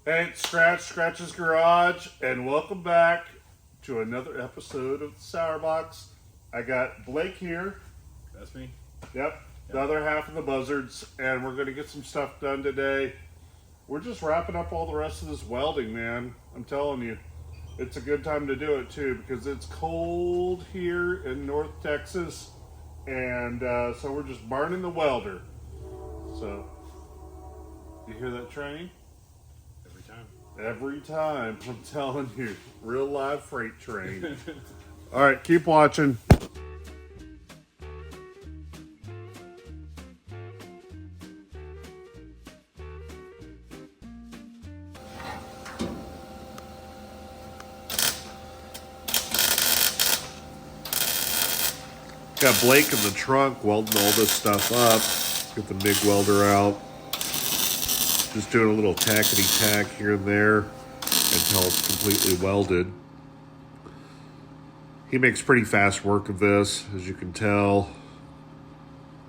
Hey, it's Scratch's Garage, and welcome back to another episode of the Sour Box. I got Blake here. That's me. Yep, the other half of the Buzzards, and we're going to get some stuff done today. We're just wrapping up all the rest of this welding, man. I'm telling you, it's a good time to do it too because it's cold here in North Texas, and so we're just burning the welder. So, you hear that train? Every time, I'm telling you, real live freight train. All right, keep watching. Got Blake in the trunk welding all this stuff up. Get the MIG welder out. Just doing a little tackety-tack here and there until it's completely welded. He makes pretty fast work of this, as you can tell.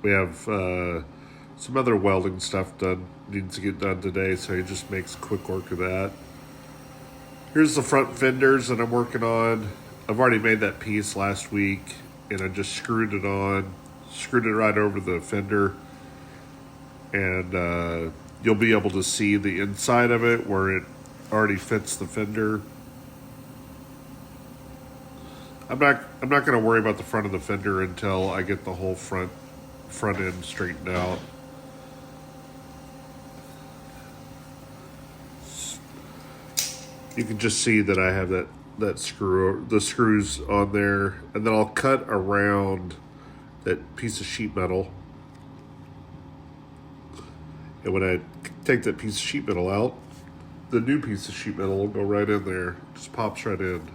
We have some other welding stuff needs to get done today, so he just makes quick work of that. Here's the front fenders that I'm working on. I've already made that piece last week, and I just screwed it right over the fender, and you'll be able to see the inside of it where it already fits the fender. I'm not going to worry about the front of the fender until I get the whole front end straightened out. You can just see that I have the screws on there, and then I'll cut around that piece of sheet metal. And when I take that piece of sheet metal out, the new piece of sheet metal will go right in there. Just pops right in.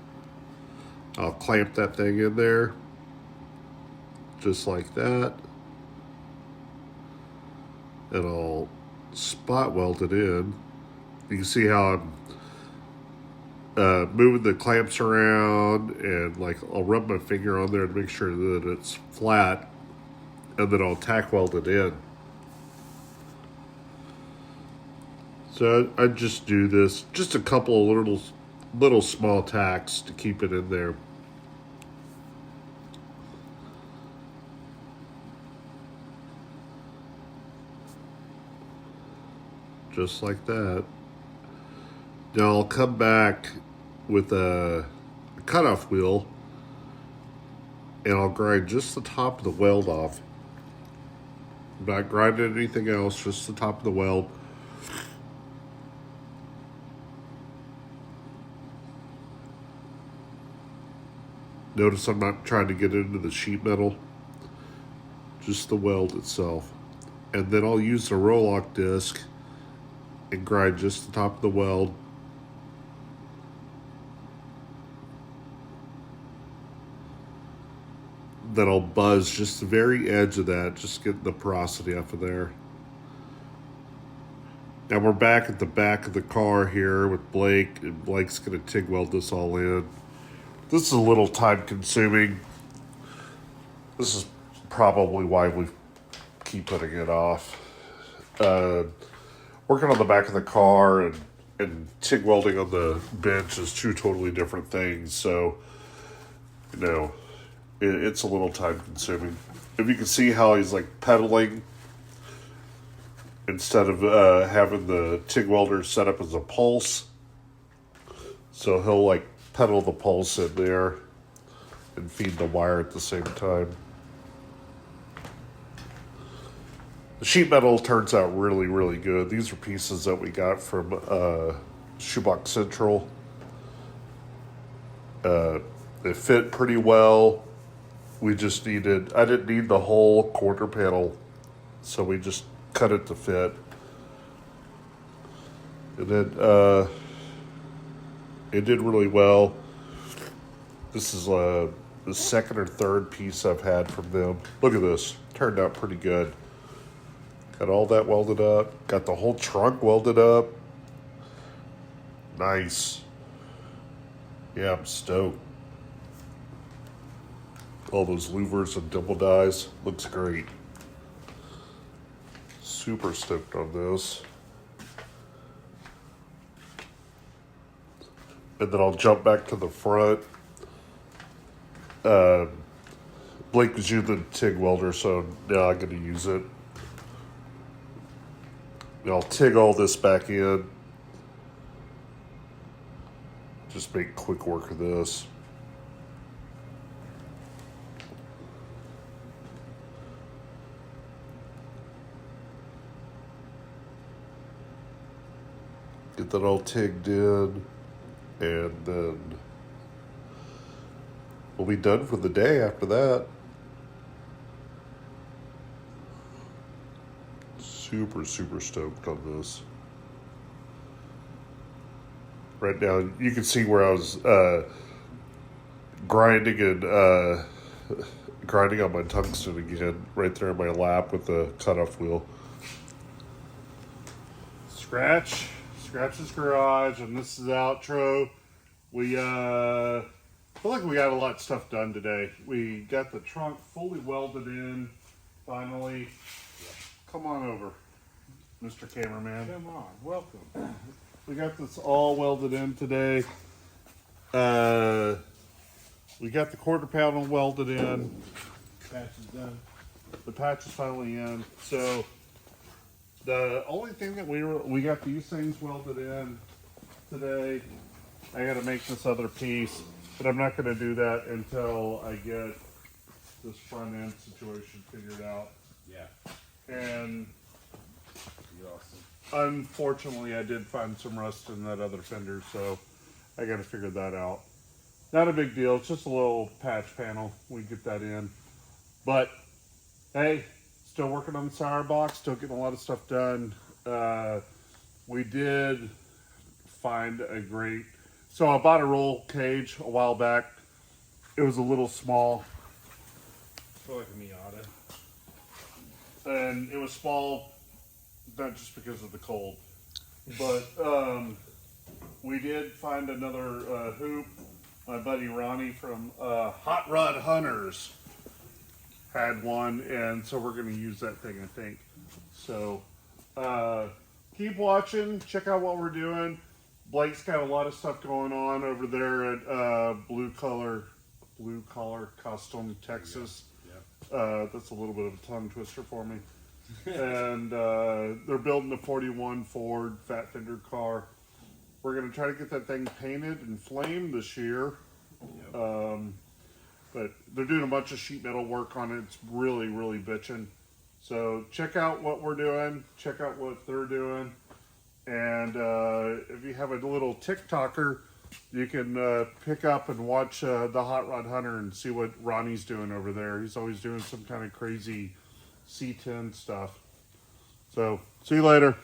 I'll clamp that thing in there. Just like that. And I'll spot weld it in. You can see how I'm moving the clamps around, and like I'll rub my finger on there to make sure that it's flat. And then I'll tack weld it in. So I just do this, just a couple of little small tacks to keep it in there. Just like that. Now I'll come back with a cutoff wheel, and I'll grind just the top of the weld off. I'm not grinding anything else, just the top of the weld. Notice I'm not trying to get into the sheet metal, just the weld itself. And then I'll use the roll-lock disc and grind just the top of the weld. Then I'll buzz just the very edge of that, just get the porosity off of there. Now we're back at the back of the car here with Blake, and Blake's going to TIG weld this all in. This is a little time consuming. This is probably why we keep putting it off. Working on the back of the car and TIG welding on the bench is two totally different things. So, it's a little time consuming. If you can see how he's like pedaling instead of having the TIG welder set up as a pulse. So he'll like pedal the pulse in there and feed the wire at the same time. The sheet metal turns out really, really good. These are pieces that we got from Shoebox Central. They fit pretty well. I didn't need the whole quarter panel, so we just cut it to fit. And then it did really well. This is the second or third piece I've had from them. Look at this. Turned out pretty good. Got all that welded up. Got the whole trunk welded up. Nice. Yeah, I'm stoked. All those louvers and dimple dies. Looks great. Super stoked on this. and then I'll jump back to the front. Blake was using the TIG welder, so now I'm going to use it. And I'll TIG all this back in. Just make quick work of this. Get that all TIGged in, and then we'll be done for the day after that. Super, super stoked on this. Right now, you can see where I was grinding and grinding on my tungsten again, right there in my lap with the cutoff wheel. Scratch's garage, and this is the outro. We feel like we got a lot of stuff done today. We got the trunk fully welded in, finally. Come on over, Mr. Cameraman. Come on, welcome. We got this all welded in today. We got the quarter panel welded in. Patch is done. The patch is finally in. So the only thing that we got these things welded in today. I got to make this other piece, but I'm not going to do that until I get this front end situation figured out. Yeah. And You're awesome. unfortunately, I did find some rust in that other fender, so I got to figure that out. Not a big deal. It's just a little patch panel. We get that in. But, hey, still working on the sour box. Still getting a lot of stuff done. We did find a great... So I bought a roll cage a while back. It was a little small. For like a Miata. And it was small, not just because of the cold. But we did find another hoop. My buddy Ronnie from Hot Rod Hunters had one, and so we're going to use that thing, I think. So keep watching. Check out what we're doing. Blake's got a lot of stuff going on over there at Blue Collar Custom, Texas. Yeah. That's a little bit of a tongue twister for me. And they're building a 41 Ford fat fender car. We're going to try to get that thing painted and flamed this year. Yep. But they're doing a bunch of sheet metal work on it. It's really, really bitching. So check out what we're doing. Check out what they're doing. And if you have a little TikToker, you can pick up and watch the Hot Rod Hunter and see what Ronnie's doing over there. He's always doing some kind of crazy C10 stuff. So, see you later.